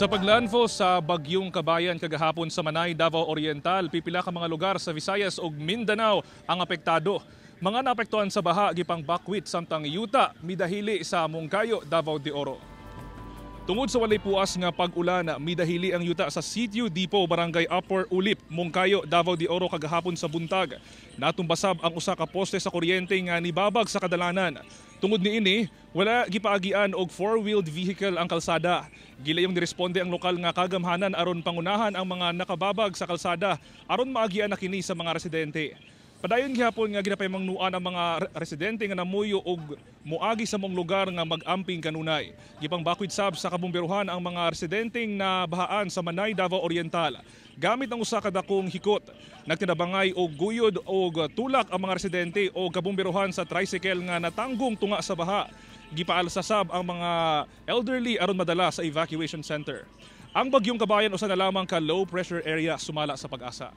Sa paglandfall sa Bagyong Kabayan kagahapon sa Manay, Davao Oriental, pipila ka mga lugar sa Visayas ug Mindanao ang apektado. Mga naapektuhan sa baha gipang Bakwit samtang yuta midahili sa Mungkayo, Davao de Oro. Tungod sa walay puas nga pag-ulan, midahili ang yuta sa Sitio Depot, Barangay Upper Ulip, Mungkayo, Davao de Oro kagahapon sa buntag. Natumbasab ang usa ka poste sa kuryente nga nibabag sa kadalanan. Tungod niini, wala gipaagian og four-wheeled vehicle ang kalsada. Gilayong niresponde ang lokal nga kagamhanan aron pangunahan ang mga nakababag sa kalsada aron maagian na kini sa mga residente. Padayon gihapon nga ginapahimangnuan ang mga residente nga namuyo og moagi sa mong lugar nga mag-amping kanunay. Gipang Bakwit sab sa kabumberuhan ang mga residenteng nabahaan sa Manay, Davao Oriental. Gamit ang usa ka dakong hikot, nagtinabangay og guyod og tulak ang mga residente o kabumberuhan sa tricycle nga natanggong tunga sa baha. Gipaalasasab ang mga elderly aron madala sa evacuation center. Ang Bagyong Kabayan usa na lamang ka low pressure area sumala sa pag-asa.